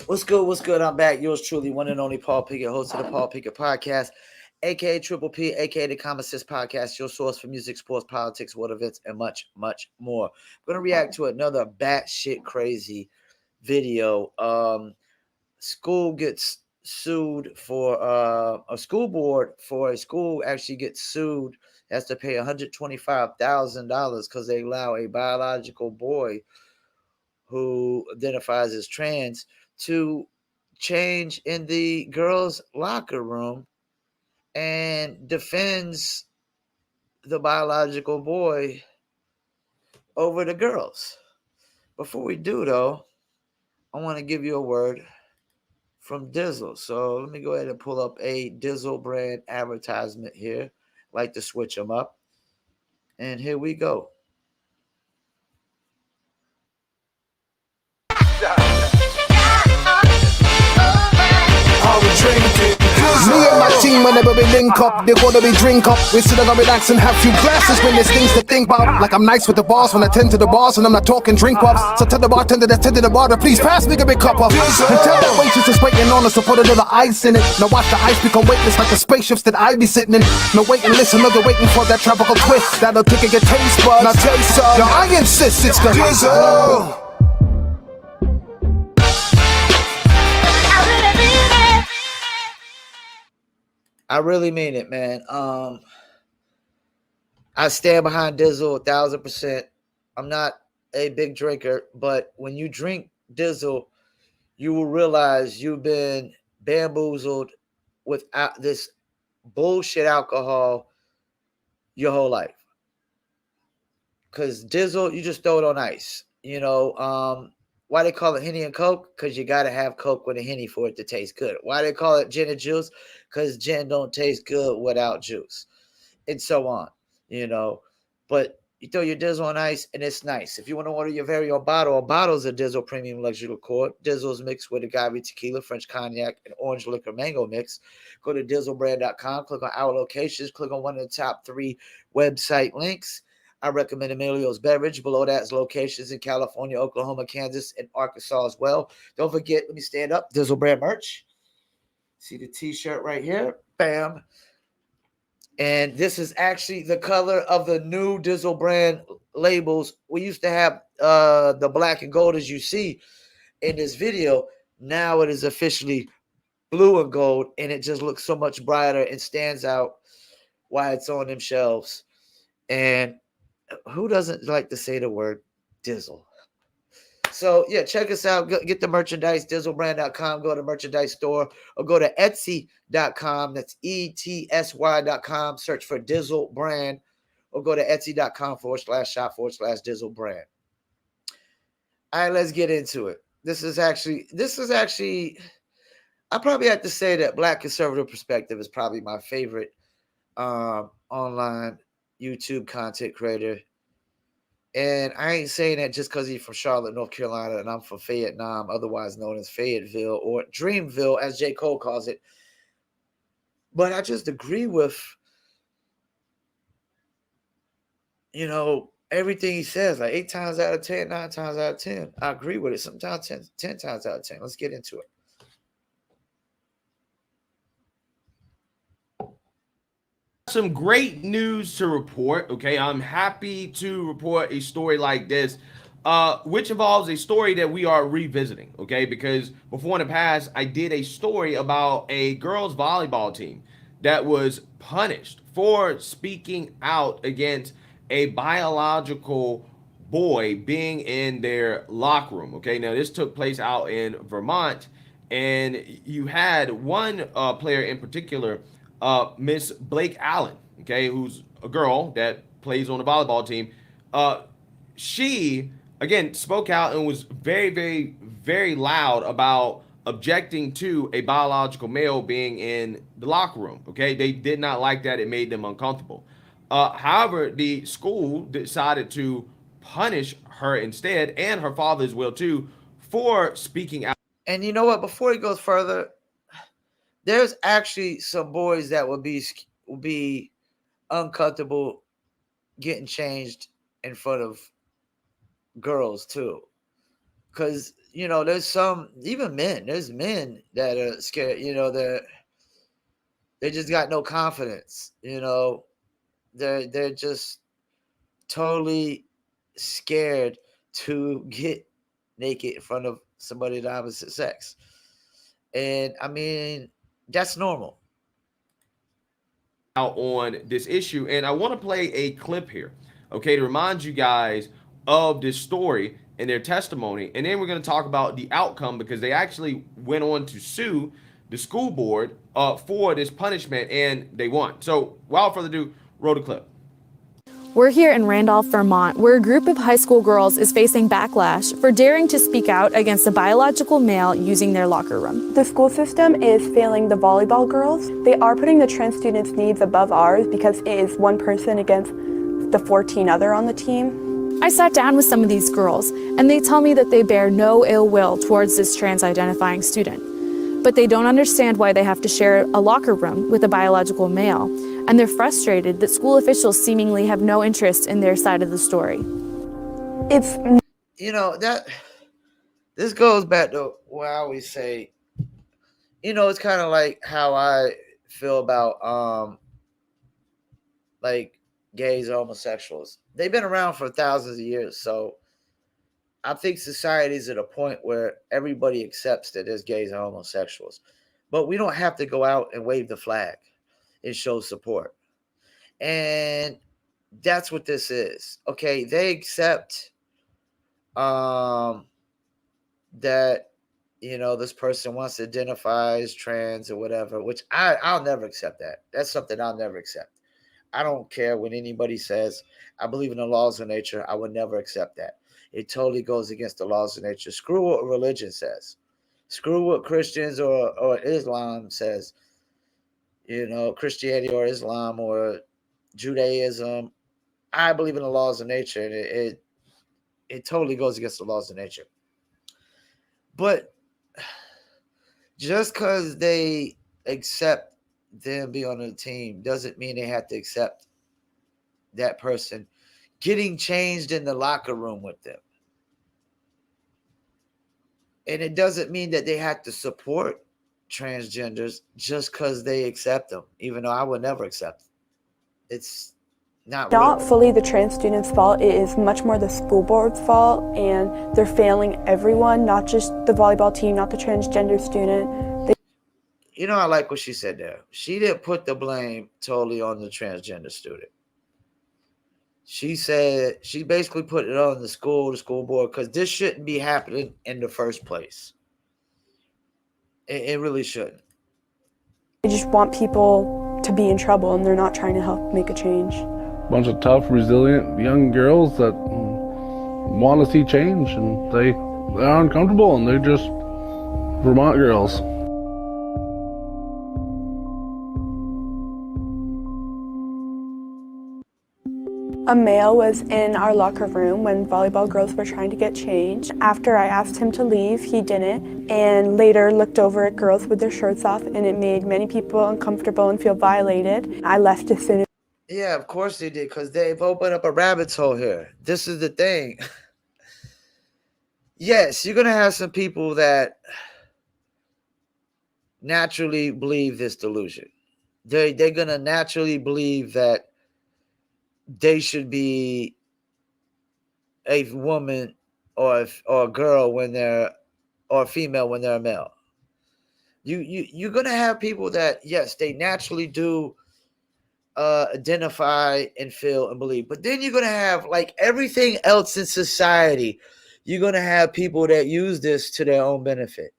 What's good? What's good? I'm back. Yours truly, one and only Paul Pickett, host of the Paul Pickett Podcast, aka Triple P, aka the Common Sense Podcast, your source for music, sports, politics, world events, and much, much more. I'm gonna react to another batshit crazy video. School gets sued for a school board for a school actually gets sued, has to pay $125,000 because they allow a biological boy who identifies as trans to change in the girls' locker room and defends the biological boy over the girls. Before we do, though, I want to give you a word from Dizzle. So let me go ahead and pull up a Dizzle brand advertisement here. Like to switch them up. And here we go. Me and my team, whenever we link up, they gonna be drink up. We sit down and relax and have few glasses when there's things to think about. Like I'm nice with the boss when I tend to the boss and I'm not talking drink ups. So tell the bartender that's tending the bar to please pass me a big cup up. And tell that waitress is waiting on us to put a little ice in it. Now watch the ice become weightless like the spaceships that I be sitting in. No wait and listen, no, they're waiting for that tropical twist that'll tickle your taste buds. Now taste some. Now I insist it's the Dizzle. I really mean it, man. I stand behind Dizzle 1,000%. I'm not a big drinker, but when you drink Dizzle, you will realize you've been bamboozled with this bullshit alcohol your whole life. Because Dizzle, you just throw it on ice. You know, why they call it Henny and Coke? Because you got to have Coke with a Henny for it to taste good. Why they call it gin and juice? Because gin don't taste good without juice. And so on, you know. But you throw your Dizzle on ice, and it's nice. If you want to order your very own bottle, a bottle's a Dizzle Premium Luxury Liqueur. Dizzle's mixed with agave tequila, French cognac, and orange liquor mango mix. Go to dizzlebrand.com, click on our locations, click on one of the top 3 website links. I recommend Emilio's Beverage. Below that is locations in California, Oklahoma, Kansas, and Arkansas as well. Don't forget, let me stand up, Dizzle Brand merch. See the t-shirt right here? Bam. And this is actually the color of the new Dizzle brand labels. We used to have the black and gold as you see in this video. Now it is officially blue and gold, and it just looks so much brighter and stands out while it's on them shelves. And who doesn't like to say the word Dizzle? So, yeah, check us out. Get the merchandise, dizzlebrand.com. Go to merchandise store or go to etsy.com. That's ETSY.com. Search for Dizzle Brand or go to etsy.com/shop/Dizzle Brand. All right, let's get into it. This is actually, I probably have to say that Black Conservative Perspective is probably my favorite online YouTube content creator. And I ain't saying that just because he's from Charlotte, North Carolina, and I'm from Vietnam, otherwise known as Fayetteville or Dreamville, as J. Cole calls it. But I just agree with, you know, everything he says. Like 8 times out of 10, 9 times out of 10. I agree with it. Sometimes 10 times out of 10. Let's get into it. Some great news to report. Okay, I'm happy to report a story like this, which involves a story that we are revisiting. Okay, because before in the past, I did a story about a girls' volleyball team that was punished for speaking out against a biological boy being in their locker room. Okay, now this took place out in Vermont, and you had one player in particular, Miss Blake Allen, okay, who's a girl that plays on the volleyball team. She again spoke out and was very, very, very loud about objecting to a biological male being in the locker room. Okay, they did not like that; it made them uncomfortable. However, the school decided to punish her instead, and her father as well too, for speaking out. And you know what? Before he goes further, there's actually some boys that will be uncomfortable getting changed in front of girls too. because there's some, even men, there's men that are scared. They just got no confidence. They're just totally scared to get naked in front of somebody of the opposite sex. And I mean, that's normal. Out on this issue. And I want to play a clip here, okay, to remind you guys of this story and their testimony. And then we're going to talk about the outcome because they actually went on to sue the school board for this punishment and they won. So, without further ado, roll the clip. We're here in Randolph, Vermont, where a group of high school girls is facing backlash for daring to speak out against a biological male using their locker room. The school system is failing the volleyball girls. They are putting the trans students' needs above ours because it is one person against the 14 other on the team. I sat down with some of these girls, and they tell me that they bear no ill will towards this trans-identifying student. But they don't understand why they have to share a locker room with a biological male, and they're frustrated that school officials seemingly have no interest in their side of the story. That this goes back to what I always say. It's kind of like how I feel about like gays or homosexuals. They've been around for thousands of years, so I think society's at a point where everybody accepts that there's gays and homosexuals. But we don't have to go out and wave the flag and show support. And that's what this is. Okay, they accept that this person wants to identify as trans or whatever, which I'll never accept that. That's something I'll never accept. I don't care what anybody says. I believe in the laws of nature. I would never accept that. It totally goes against the laws of nature. Screw what religion says. Screw what Christians or Islam says. Christianity or Islam or Judaism. I believe in the laws of nature, and it totally goes against the laws of nature. But just because they accept them be on the team doesn't mean they have to accept that person getting changed in the locker room with them. And it doesn't mean that they have to support transgenders just because they accept them, even though I would never accept them. It's not fully the trans students' fault. It is much more the school board's fault, and they're failing everyone, not just the volleyball team, not the transgender student. I like what she said there. She didn't put the blame totally on the transgender student. She said she basically put it on the school board, because this shouldn't be happening in the first place. It really shouldn't. They just want people to be in trouble, and they're not trying to help make a change. Bunch of tough, resilient young girls that want to see change, and they're uncomfortable, and they're just Vermont girls. A male was in our locker room when volleyball girls were trying to get changed. After I asked him to leave, he didn't, and later looked over at girls with their shirts off, and it made many people uncomfortable and feel violated. I left as soon as... Yeah, of course they did, because they've opened up a rabbit's hole here. This is the thing. Yes, you're going to have some people that naturally believe this delusion. They're going to naturally believe that they should be a woman or a girl when they're, or a female when they're a male. You're going to have people that, yes, they naturally do identify and feel and believe. But then you're going to have, like everything else in society, you're going to have people that use this to their own benefit,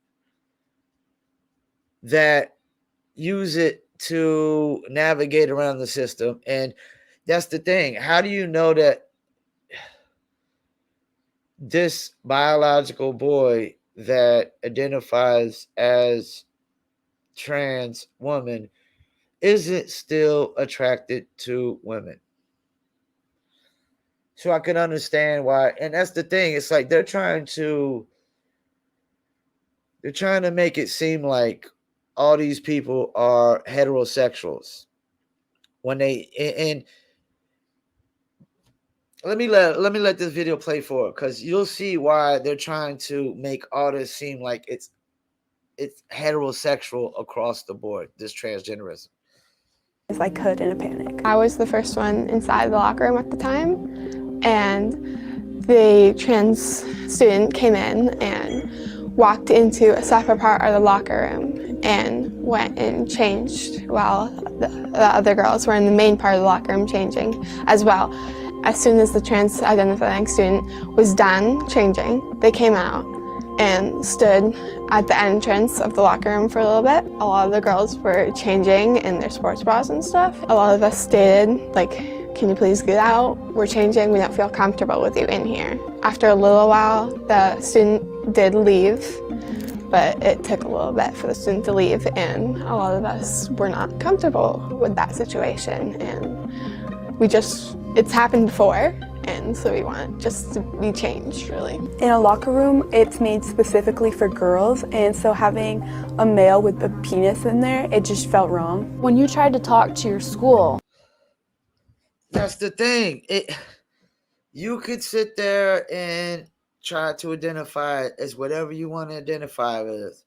that use it to navigate around the system. And that's the thing. How do you know that this biological boy that identifies as trans woman isn't still attracted to women? So I can understand why. And that's the thing. It's like they're trying to make it seem like all these people are heterosexuals when they, and let this video play for it, because you'll see why they're trying to make all this seem like it's heterosexual across the board, this transgenderism. As I could in a panic. I was the first one inside the locker room at the time, and the trans student came in and walked into a separate part of the locker room and went and changed while the other girls were in the main part of the locker room changing as well. As soon as the trans identifying student was done changing, they came out and stood at the entrance of the locker room for a little bit. A lot of the girls were changing in their sports bras and stuff. A lot of us stated, like, can you please get out? We're changing, we don't feel comfortable with you in here. After a little while, the student did leave, but it took a little bit for the student to leave, and a lot of us were not comfortable with that situation, and it's happened before, and so we want just to be changed, really. In a locker room, it's made specifically for girls, and so having a male with a penis in there, it just felt wrong. When you tried to talk to your school, That's the thing. You could sit there and try to identify it as whatever you want to identify with.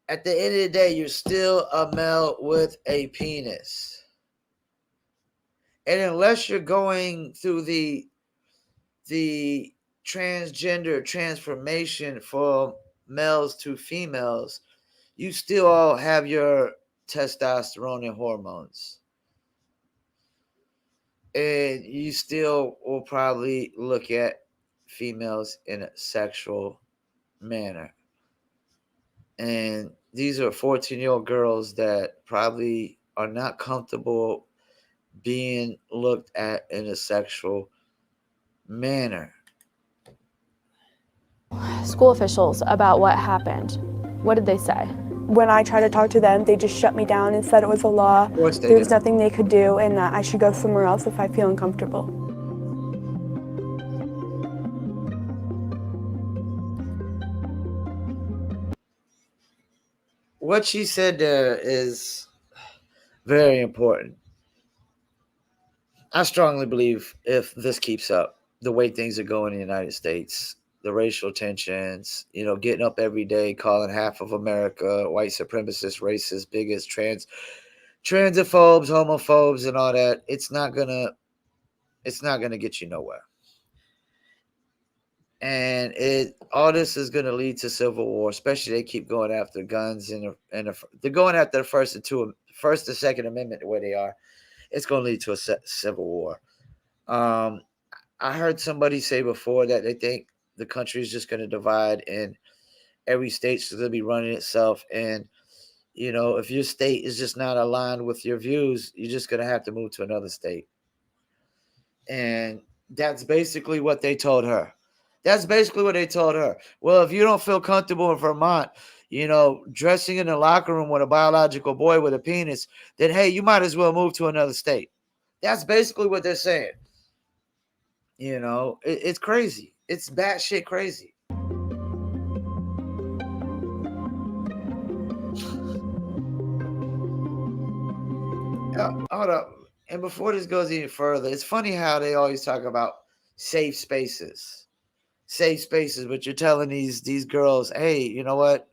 At the end of the day, you're still a male with a penis. And unless you're going through the transgender transformation from males to females, you still all have your testosterone and hormones. And you still will probably look at females in a sexual manner. And these are 14-year-old girls that probably are not comfortable being looked at in a sexual manner. school officials about what happened. What did they say? When I tried to talk to them, they just shut me down and said it was a law. Of course they There was did. nothing they could do, and that I should go somewhere else if I feel uncomfortable. What she said there is very important. I strongly believe if this keeps up, the way things are going in the United States, the racial tensions, getting up every day, calling half of America white supremacists, racists, bigots, transophobes, homophobes, and all that, it's not gonna get you nowhere. And all this is going to lead to civil war. Especially they keep going after guns and they're going after the First and Second Amendment the way they are. It's going to lead to a civil war. I heard somebody say before that they think the country is just going to divide and every state's going to be running itself. And if your state is just not aligned with your views, you're just going to have to move to another state. And that's basically what they told her. Well, if you don't feel comfortable in Vermont, dressing in the locker room with a biological boy with a penis, then hey, you might as well move to another state. That's basically what they're saying. It's crazy. It's batshit crazy. Hold up. And before this goes any further, it's funny how they always talk about safe spaces, but you're telling these girls, hey, you know what?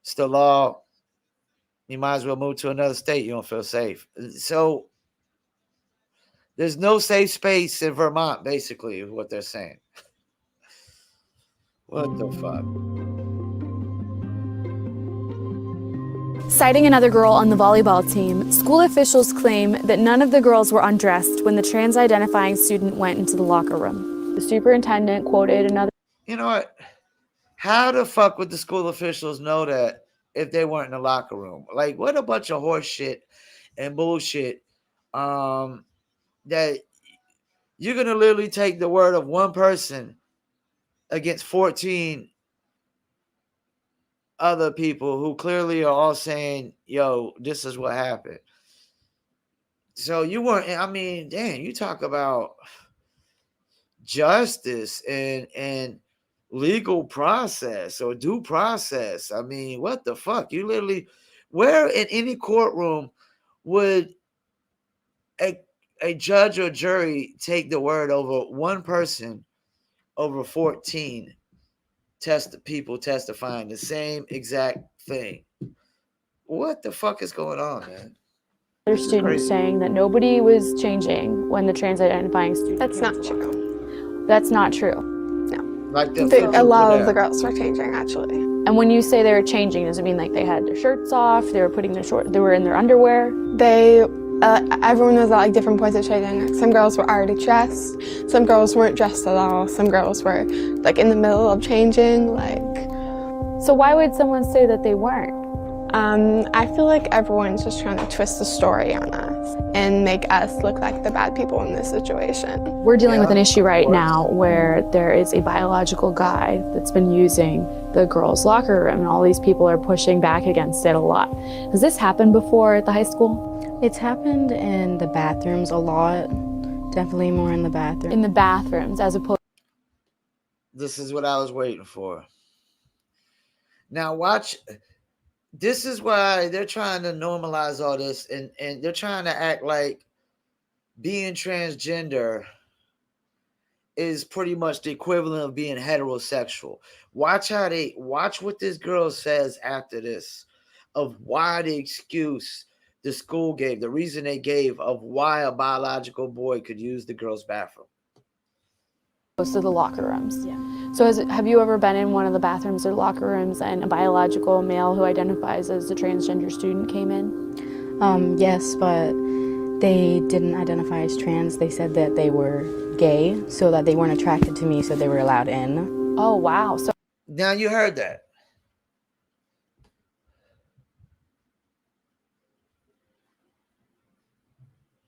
It's the law. You might as well move to another state. You don't feel safe. So there's no safe space in Vermont, basically, is what they're saying. What the fuck? Citing another girl on the volleyball team, school officials claim that none of the girls were undressed when the trans-identifying student went into the locker room. The superintendent quoted another... You know what? How the fuck would the school officials know that if they weren't in the locker room? Like, what a bunch of horse shit and bullshit. That you're going to literally take the word of one person against 14 other people who clearly are all saying, yo, this is what happened. So you weren't, damn, you talk about justice and legal process or due process. What the fuck? You literally, where in any courtroom would a judge or jury take the word over one person over 14 people testifying the same exact thing. What the fuck is going on, man? Other students saying that nobody was changing when the trans identifying student. That's not true. That's not true. Like A lot of the girls were changing, actually. And when you say they were changing, does it mean like they had their shirts off, they were putting their they were in their underwear? Everyone was at like different points of changing. Some girls were already dressed, some girls weren't dressed at all, some girls were like in the middle of changing, like. So why would someone say that they weren't? I feel like everyone's just trying to twist the story on us and make us look like the bad people in this situation. We're dealing with an issue right now where there is a biological guy that's been using the girls' locker room, and all these people are pushing back against it a lot. Has this happened before at the high school? It's happened in the bathrooms a lot. Definitely more in the bathroom. In the bathrooms, as opposed. This is what I was waiting for. Now watch. This is why they're trying to normalize all this, and they're trying to act like being transgender is pretty much the equivalent of being heterosexual. Watch what this girl says after this, of why the excuse the school gave, the reason they gave of why a biological boy could use the girls' bathroom. To the locker rooms. Yeah. So have you ever been in one of the bathrooms or locker rooms and a biological male who identifies as a transgender student came in? Yes, but they didn't identify as trans. They said that they were gay, so that they weren't attracted to me, so they were allowed in. Oh, wow. So now you heard that.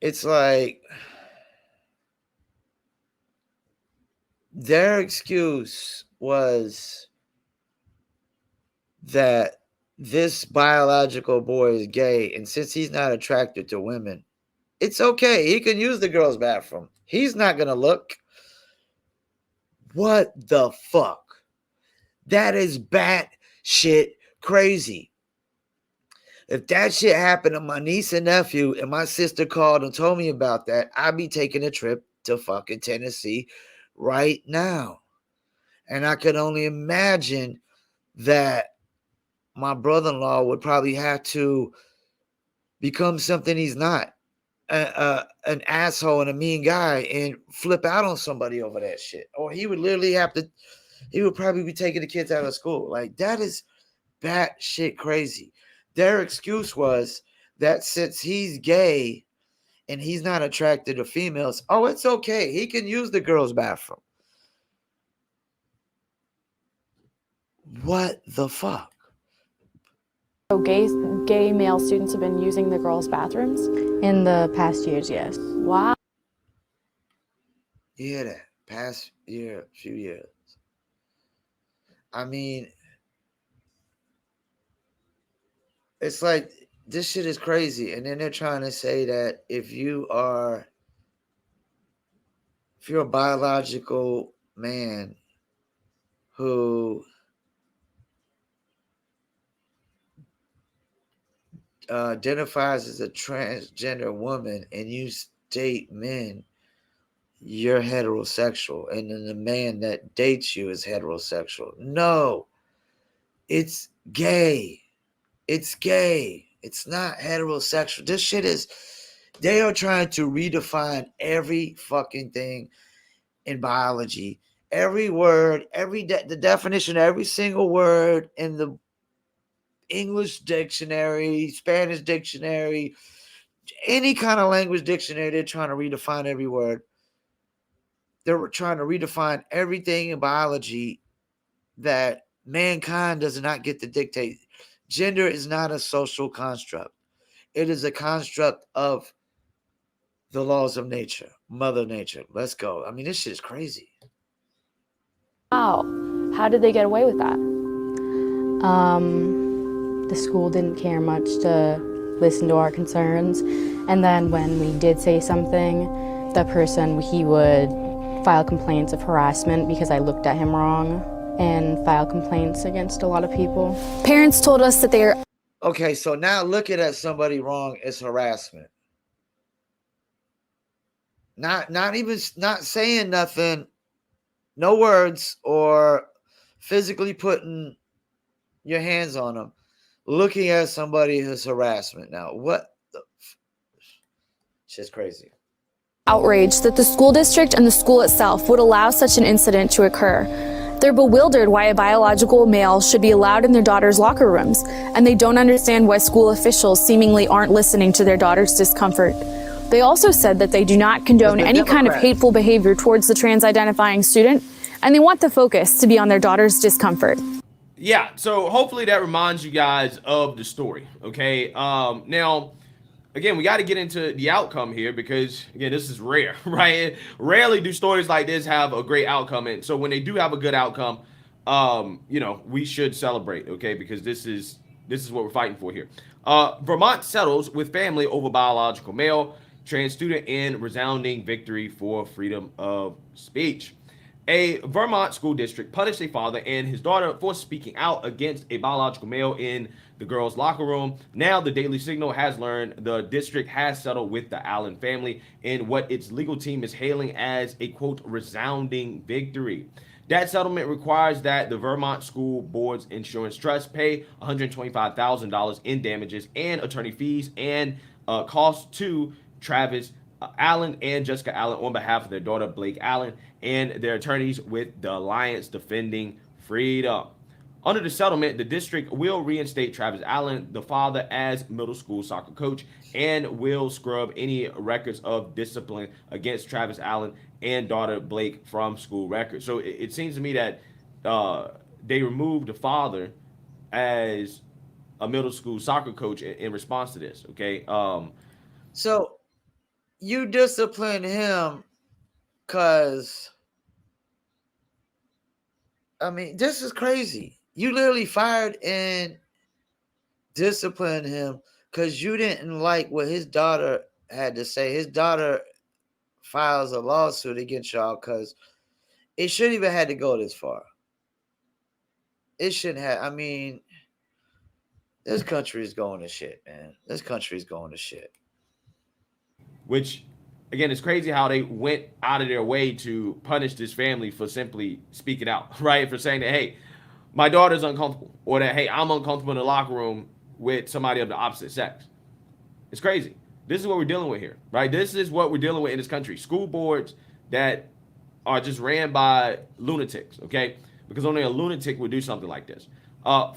It's like their excuse was that this biological boy is gay, and since he's not attracted to women, it's okay. He can use the girls' bathroom. He's not going to look. What the fuck? That is bat shit crazy. If that shit happened to my niece and nephew and my sister called and told me about that, I'd be taking a trip to fucking Tennessee right now. And I could only imagine that my brother-in-law would probably have to become something he's not, an asshole and a mean guy, and flip out on somebody over that shit. Or he would literally he would probably be taking the kids out of school. Like, that is batshit crazy. Their excuse was that since he's gay and he's not attracted to females, oh, it's okay. He can use the girls' bathroom. What the fuck? So gay male students have been using the girls' bathrooms? In the past years, yes. Wow. You hear that? Past year, few years. I mean, it's like, this shit is crazy. And then they're trying to say that if you're a biological man who identifies as a transgender woman and you date men, you're heterosexual, and then the man that dates you is heterosexual. No, it's gay. It's gay. It's not heterosexual. This shit is, they are trying to redefine every fucking thing in biology. Every word, the definition of every single word in the English dictionary, Spanish dictionary, any kind of language dictionary, they're trying to redefine every word. They're trying to redefine everything in biology that mankind does not get to dictate. Gender is not a social construct. It is a construct of the laws of nature, Mother Nature. Let's go. I mean, this shit is crazy. Wow. How did they get away with that? The school didn't care much to listen to our concerns. And then when we did say something, the person, he would file complaints of harassment because I looked at him wrong, and file complaints against a lot of people. Parents told us that they are... Okay, so now looking at somebody wrong is harassment. Not even not saying nothing, no words or physically putting your hands on them, looking at somebody as harassment. Now, what the shit's crazy. Outraged that the school district and the school itself would allow such an incident to occur. They're bewildered why a biological male should be allowed in their daughter's locker rooms, and they don't understand why school officials seemingly aren't listening to their daughter's discomfort. They also said that they do not condone any kind of hateful behavior towards the trans-identifying student, and they want the focus to be on their daughter's discomfort. Yeah, so hopefully that reminds you guys of the story, okay? Now, again, we got to get into the outcome here because, again, this is rare, right? Rarely do stories like this have a great outcome. And so when they do have a good outcome, we should celebrate, okay? Because this is what we're fighting for here. Vermont settles with family over biological male, trans student in resounding victory for freedom of speech. A Vermont school district punished a father and his daughter for speaking out against a biological male in the girls' locker room. Now, the Daily Signal has learned the district has settled with the Allen family in what its legal team is hailing as a, quote, resounding victory. That settlement requires that the Vermont School Board's Insurance Trust pay $125,000 in damages and attorney fees and costs to Travis Allen and Jessica Allen on behalf of their daughter Blake Allen and their attorneys with the Alliance Defending Freedom. Under the settlement, the district will reinstate Travis Allen, the father, as middle school soccer coach and will scrub any records of discipline against Travis Allen and daughter Blake from school records. So it seems to me that they removed the father as a middle school soccer coach in response to this, okay? So you discipline him because, I mean, this is crazy. You literally fired and disciplined him because you didn't like what his daughter had to say. His daughter files a lawsuit against y'all because it shouldn't even had to go this far. It shouldn't have. I mean, this country is going to shit, man. This country is going to shit. Which, again, it's crazy how they went out of their way to punish this family for simply speaking out, right? For saying that, hey, my daughter's uncomfortable, or that, hey, I'm uncomfortable in the locker room with somebody of the opposite sex. It's crazy. This is what we're dealing with here, right? This is what we're dealing with in this country. School boards that are just ran by lunatics, okay? Because only a lunatic would do something like this.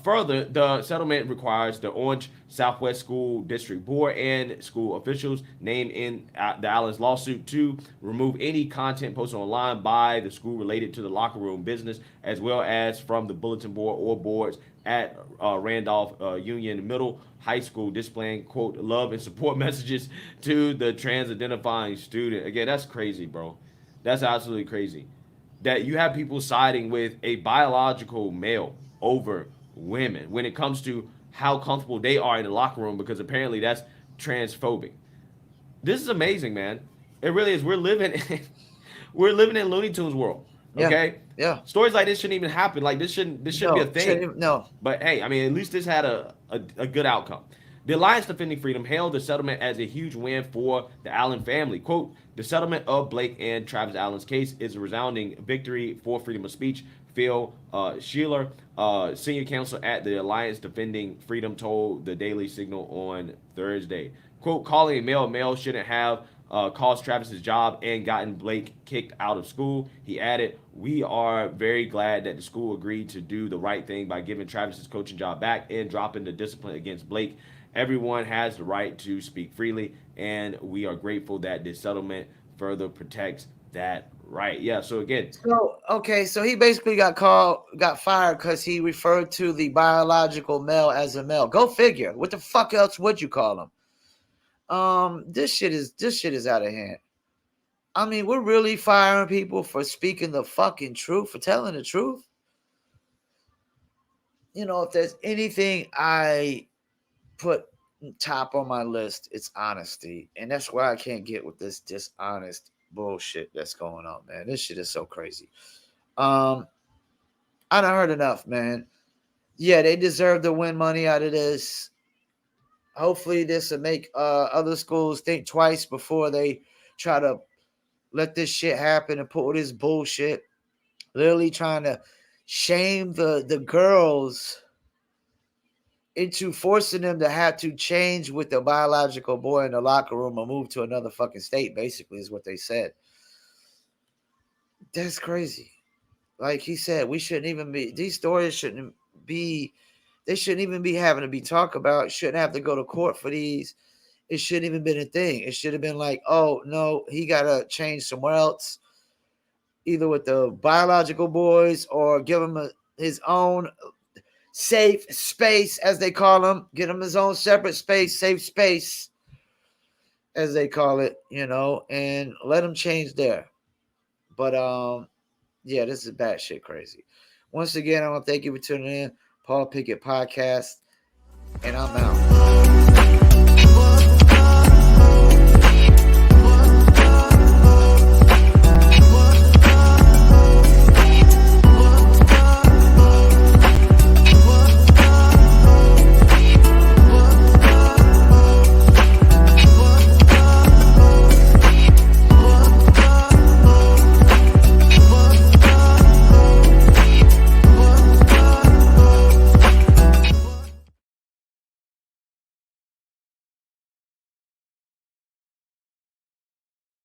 Further, the settlement requires the Orange Southwest School District Board and school officials named in the Allen's lawsuit to remove any content posted online by the school related to the locker room business, as well as from the bulletin board or boards at Randolph Union Middle High School displaying, quote, love and support messages to the trans-identifying student. Again, that's crazy, bro. That's absolutely crazy. That you have people siding with a biological male over women when it comes to how comfortable they are in the locker room, because apparently that's transphobic. This is amazing, man. It really is. We're living in Looney Tunes world. Okay. Yeah. Stories like this shouldn't even happen. Like this shouldn't be a thing. No. But hey, I mean, at least this had a good outcome. The Alliance Defending Freedom hailed the settlement as a huge win for the Allen family. Quote, the settlement of Blake and Travis Allen's case is a resounding victory for freedom of speech. Phil Sheeler, senior counsel at the Alliance Defending Freedom, told the Daily Signal on Thursday. Quote, calling a male shouldn't have cost Travis's job and gotten Blake kicked out of school. He added, we are very glad that the school agreed to do the right thing by giving Travis his coaching job back and dropping the discipline against Blake. Everyone has the right to speak freely, and we are grateful that this settlement further protects that right. Yeah, so again. So he basically got fired because he referred to the biological male as a male. Go figure. What the fuck else would you call him? This shit is out of hand. I mean, we're really firing people for speaking the fucking truth, for telling the truth. You know, if there's anything I put top on my list, it's honesty. And that's why I can't get with this dishonest bullshit that's going on, man. This shit is so crazy. I done heard enough, man. Yeah, they deserve to win money out of this. Hopefully this will make other schools think twice before they try to let this shit happen and put all this bullshit, literally trying to shame the girls into forcing them to have to change with the biological boy in the locker room or move to another fucking state, basically, is what they said. That's crazy. Like he said, we shouldn't even be, these stories shouldn't be, they shouldn't even be having to be talked about. Shouldn't have to go to court for these. It shouldn't even been a thing. It should have been like, oh, no, he got to change somewhere else, either with the biological boys or give him his own safe space, as they call him. Get him his own separate space, safe space, as they call it, and let him change there. But, yeah, this is batshit crazy. Once again, I want to thank you for tuning in. Paul Pickett Podcast, and I'm out.